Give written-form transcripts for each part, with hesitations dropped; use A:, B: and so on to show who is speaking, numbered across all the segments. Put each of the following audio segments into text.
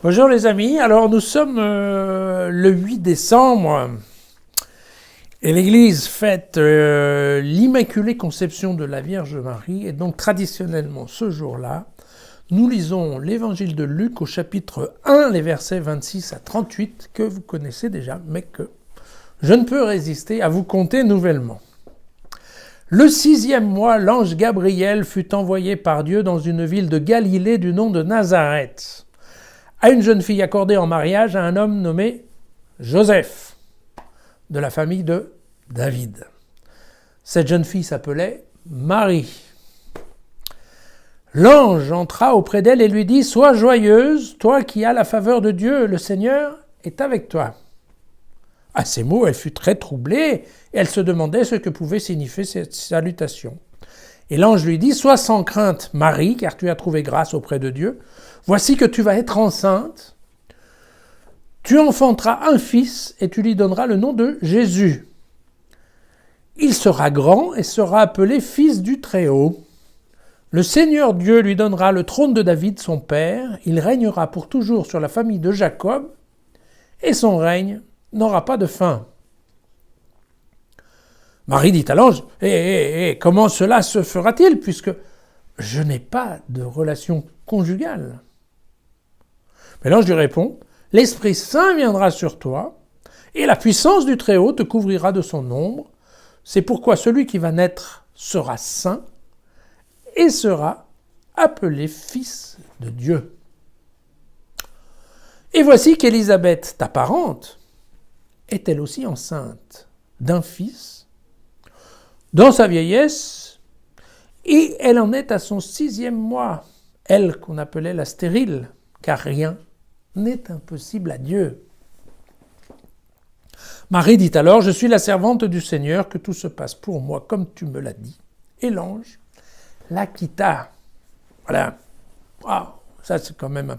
A: Bonjour les amis, alors nous sommes le 8 décembre et l'Église fête l'Immaculée Conception de la Vierge Marie et donc traditionnellement ce jour-là, nous lisons l'Évangile de Luc au chapitre 1, les versets 26 à 38 que vous connaissez déjà, mais que je ne peux résister à vous conter nouvellement. Le 6e mois, l'ange Gabriel fut envoyé par Dieu dans une ville de Galilée du nom de Nazareth, à une jeune fille accordée en mariage à un homme nommé Joseph, de la famille de David. Cette jeune fille s'appelait Marie. L'ange entra auprès d'elle et lui dit « Sois joyeuse, toi qui as la faveur de Dieu, le Seigneur est avec toi. » À ces mots, elle fut très troublée et elle se demandait ce que pouvait signifier cette salutation. Et l'ange lui dit « Sois sans crainte, Marie, car tu as trouvé grâce auprès de Dieu. Voici que tu vas être enceinte, tu enfanteras un fils et tu lui donneras le nom de Jésus. Il sera grand et sera appelé Fils du Très-Haut. Le Seigneur Dieu lui donnera le trône de David, son père. Il régnera pour toujours sur la famille de Jacob et son règne n'aura pas de fin. » Marie dit à l'ange « Comment cela se fera-t-il puisque je n'ai pas de relation conjugale ?» Mais l'ange lui répond « L'Esprit Saint viendra sur toi, et la puissance du Très-Haut te couvrira de son ombre. C'est pourquoi celui qui va naître sera saint et sera appelé Fils de Dieu. Et voici qu'Élisabeth, ta parente, est elle aussi enceinte d'un fils dans sa vieillesse, et elle en est à son 6e mois, elle qu'on appelait la stérile, car rien n'est impossible à Dieu. Marie dit alors « Je suis la servante du Seigneur, que tout se passe pour moi comme tu me l'as dit. » Et l'ange la quitta. Voilà. Wow. Ça, c'est quand même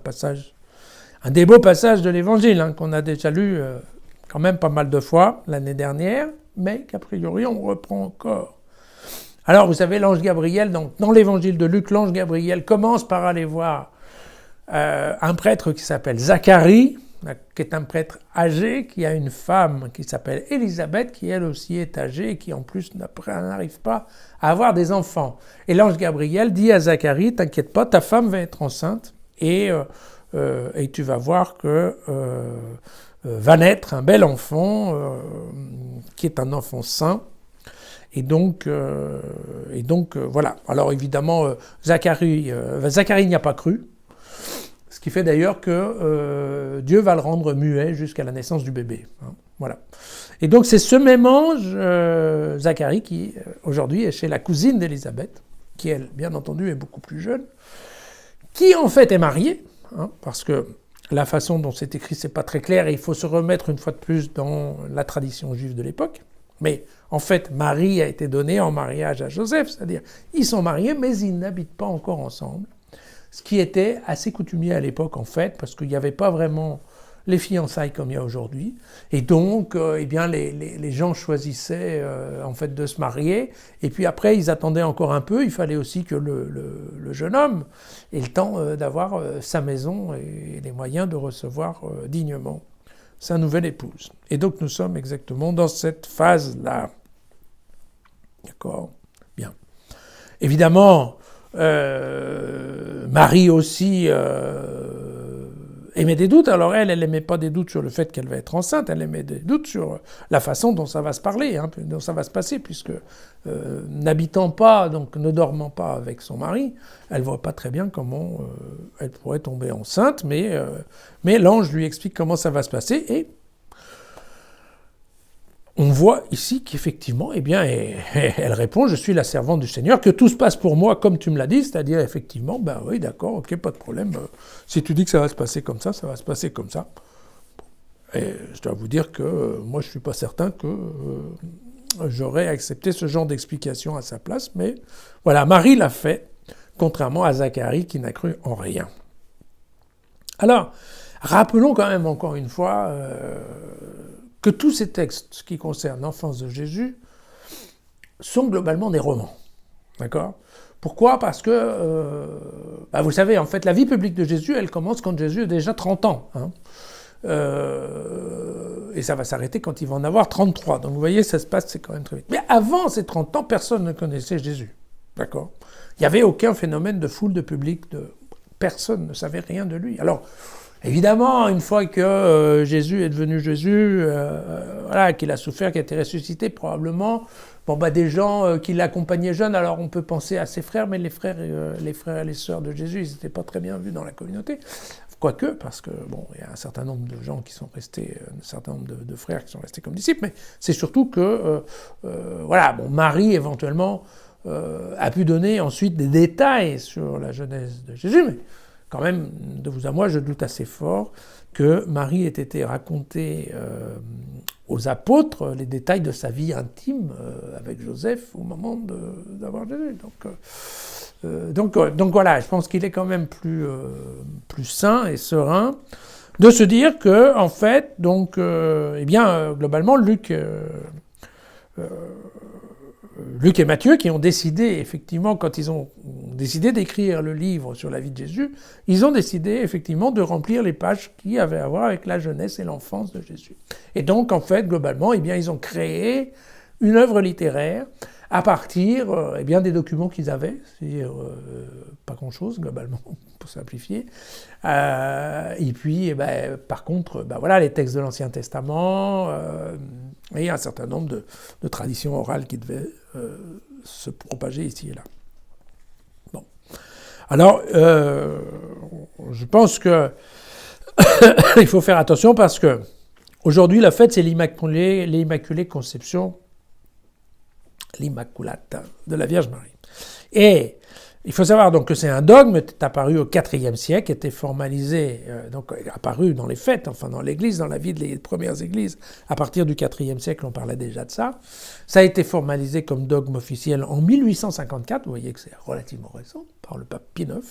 A: un des beaux passages de l'Évangile, qu'on a déjà lu quand même pas mal de fois l'année dernière, mais qu'a priori on reprend encore. Alors, vous savez, l'ange Gabriel, donc, dans l'Évangile de Luc, l'ange Gabriel commence par aller voir un prêtre qui s'appelle Zacharie, qui est un prêtre âgé, qui a une femme qui s'appelle Élisabeth, qui elle aussi est âgée et qui en plus n'arrive pas à avoir des enfants. Et l'ange Gabriel dit à Zacharie, t'inquiète pas, ta femme va être enceinte et tu vas voir que va naître un bel enfant qui est un enfant saint. Et donc voilà. Alors évidemment, Zacharie n'y a pas cru. Ce qui fait d'ailleurs que Dieu va le rendre muet jusqu'à la naissance du bébé. Voilà. Et donc c'est ce même ange, Zacharie, qui aujourd'hui est chez la cousine d'Élisabeth, qui elle, bien entendu, est beaucoup plus jeune, qui en fait est mariée, parce que la façon dont c'est écrit, c'est pas très clair, et il faut se remettre une fois de plus dans la tradition juive de l'époque. Mais en fait, Marie a été donnée en mariage à Joseph, c'est-à-dire ils sont mariés, mais ils n'habitent pas encore ensemble. Ce qui était assez coutumier à l'époque, en fait, parce qu'il n'y avait pas vraiment les fiançailles comme il y a aujourd'hui. Et donc, les gens choisissaient en fait de se marier. Et puis après, ils attendaient encore un peu. Il fallait aussi que le jeune homme ait le temps d'avoir sa maison et les moyens de recevoir dignement sa nouvelle épouse. Et donc, nous sommes exactement dans cette phase-là. D'accord ? Bien. Évidemment, Marie aussi émet des doutes. Alors elle n'émet pas des doutes sur le fait qu'elle va être enceinte, elle émet des doutes sur la façon dont ça va se parler, dont ça va se passer, puisque n'habitant pas, donc ne dormant pas avec son mari, elle ne voit pas très bien comment elle pourrait tomber enceinte, mais l'ange lui explique comment ça va se passer, et on voit ici qu'effectivement, elle répond « Je suis la servante du Seigneur, que tout se passe pour moi comme tu me l'as dit », c'est-à-dire effectivement, ben oui, d'accord, ok, pas de problème, si tu dis que ça va se passer comme ça va se passer comme ça. Et je dois vous dire que moi, je ne suis pas certain que j'aurais accepté ce genre d'explication à sa place, mais voilà, Marie l'a fait, contrairement à Zacharie qui n'a cru en rien. Alors, rappelons quand même encore une fois que tous ces textes qui concernent l'enfance de Jésus sont globalement des romans. D'accord ? Pourquoi ? Parce que, vous savez, en fait, la vie publique de Jésus, elle commence quand Jésus a déjà 30 ans. Hein. Et ça va s'arrêter quand il va en avoir 33. Donc vous voyez, ça se passe, c'est quand même très vite. Mais avant ces 30 ans, personne ne connaissait Jésus. D'accord ? Il n'y avait aucun phénomène de foule, de public, personne ne savait rien de lui. Alors, évidemment, une fois que Jésus est devenu Jésus, qu'il a souffert, qu'il a été ressuscité, probablement, des gens qui l'accompagnaient jeune, alors on peut penser à ses frères, mais les frères et les sœurs de Jésus, ils n'étaient pas très bien vus dans la communauté. Quoique, parce que, il y a un certain nombre de gens qui sont restés, un certain nombre de frères qui sont restés comme disciples, mais c'est surtout que, Marie, éventuellement, a pu donner ensuite des détails sur la jeunesse de Jésus, mais quand même, de vous à moi, je doute assez fort que Marie ait été racontée aux apôtres les détails de sa vie intime avec Joseph au moment d'avoir Jésus. Donc voilà, je pense qu'il est quand même plus sain et serein de se dire que, en fait, globalement, Luc et Matthieu, qui ont décidé, effectivement, quand ils ont décidé d'écrire le livre sur la vie de Jésus, ils ont décidé, effectivement, de remplir les pages qui avaient à voir avec la jeunesse et l'enfance de Jésus. Et donc, en fait, globalement, ils ont créé une œuvre littéraire à partir des documents qu'ils avaient, c'est-à-dire pas grand-chose, globalement, pour simplifier. Et puis, par contre, les textes de l'Ancien Testament, et un certain nombre de traditions orales qui devaient se propager ici et là. Bon. Alors, je pense que il faut faire attention parce que aujourd'hui, la fête, c'est l'Immaculée Conception, l'Immaculata de la Vierge Marie. Et il faut savoir donc que c'est un dogme qui est apparu au IVe siècle, était formalisé, apparu dans les fêtes, dans l'Église, dans la vie des premières Églises. À partir du IVe siècle, on parlait déjà de ça. Ça a été formalisé comme dogme officiel en 1854, vous voyez que c'est relativement récent, par le pape Pie IX.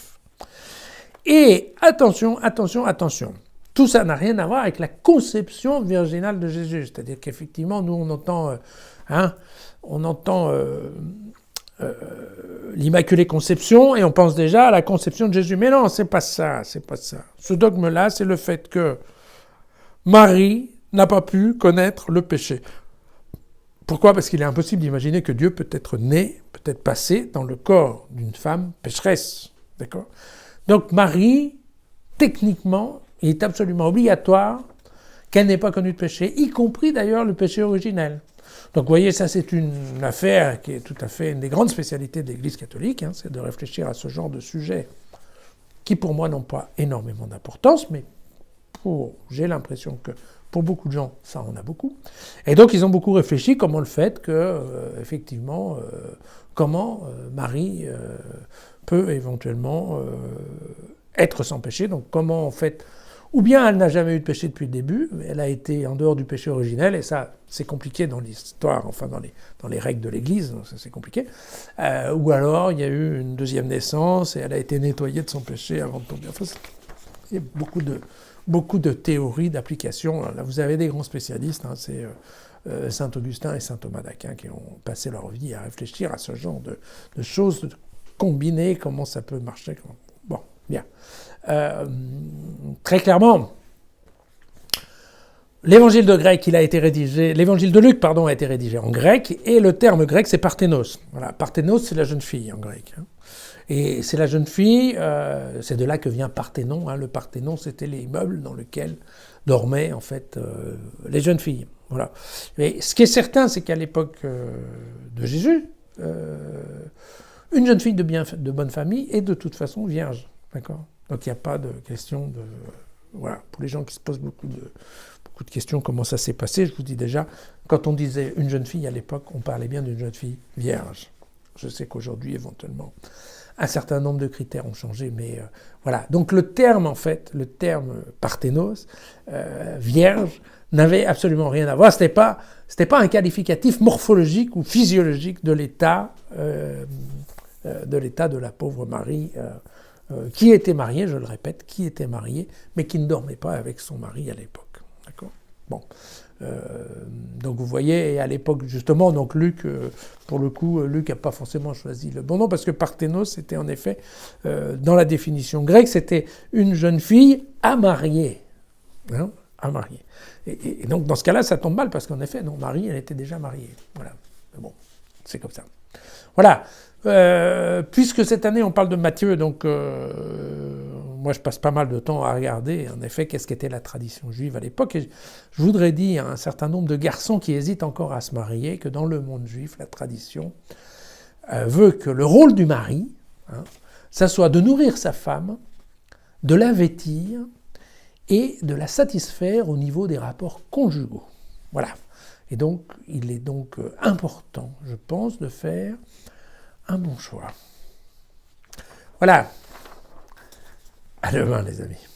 A: Et attention, tout ça n'a rien à voir avec la conception virginale de Jésus. C'est-à-dire qu'effectivement, nous, on entend l'Immaculée Conception et on pense déjà à la conception de Jésus. Mais non, c'est pas ça. Ce dogme-là, c'est le fait que Marie n'a pas pu connaître le péché. Pourquoi ? Parce qu'il est impossible d'imaginer que Dieu peut être né, peut être passé dans le corps d'une femme pécheresse. D'accord ? Donc Marie, techniquement, il est absolument obligatoire qu'elle n'ait pas connu de péché, y compris d'ailleurs le péché originel. Donc vous voyez, ça c'est une affaire qui est tout à fait une des grandes spécialités de l'Église catholique, c'est de réfléchir à ce genre de sujets qui pour moi n'ont pas énormément d'importance, mais j'ai l'impression que pour beaucoup de gens, ça en a beaucoup. Et donc ils ont beaucoup réfléchi comment le fait que, effectivement, comment Marie peut éventuellement être sans péché, donc comment en fait... Ou bien elle n'a jamais eu de péché depuis le début, mais elle a été en dehors du péché originel, et ça, c'est compliqué dans l'histoire, dans les règles de l'Église, donc ça c'est compliqué. Ou alors, il y a eu une deuxième naissance, et elle a été nettoyée de son péché avant de tomber. Enfin, il y a beaucoup de théories, d'applications. Là, vous avez des grands spécialistes, c'est Saint Augustin et Saint Thomas d'Aquin qui ont passé leur vie à réfléchir à ce genre de choses, de combiner, comment ça peut marcher. Bon, bien. Très clairement, l'évangile de Luc, a été rédigé en grec, et le terme grec c'est parthénos. Voilà, parthénos c'est la jeune fille en grec. Et c'est la jeune fille, c'est de là que vient Parthénon. Le Parthénon, c'était les meubles dans lesquels dormaient en fait les jeunes filles. Voilà. Mais ce qui est certain, c'est qu'à l'époque de Jésus, une jeune fille de bonne famille est de toute façon vierge. D'accord ? Donc il n'y a pas de question de... Voilà, pour les gens qui se posent beaucoup de questions, comment ça s'est passé, je vous dis déjà, quand on disait une jeune fille à l'époque, on parlait bien d'une jeune fille vierge. Je sais qu'aujourd'hui, éventuellement, un certain nombre de critères ont changé, mais voilà. Donc le terme parthénos, vierge, n'avait absolument rien à voir. C'était pas un qualificatif morphologique ou physiologique de l'état de la pauvre Marie, qui était mariée, je le répète, mais qui ne dormait pas avec son mari à l'époque. D'accord ? Bon. Donc vous voyez, et à l'époque justement, donc Luc, pour le coup, Luc n'a pas forcément choisi le bon nom, parce que Parthénos, c'était en effet, dans la définition grecque, c'était une jeune fille à marier. Hein, à marier. Et donc dans ce cas-là, ça tombe mal, parce qu'en effet, non, Marie, elle était déjà mariée. Voilà. Mais bon, c'est comme ça. Voilà. Puisque cette année on parle de Matthieu, donc moi je passe pas mal de temps à regarder en effet qu'est-ce qu'était la tradition juive à l'époque, et je voudrais dire à un certain nombre de garçons qui hésitent encore à se marier que dans le monde juif, la tradition veut que le rôle du mari, hein, ça soit de nourrir sa femme, de la vêtir et de la satisfaire au niveau des rapports conjugaux. Voilà. Et donc il est donc important, je pense, de faire un bon choix. Voilà. À demain, les amis.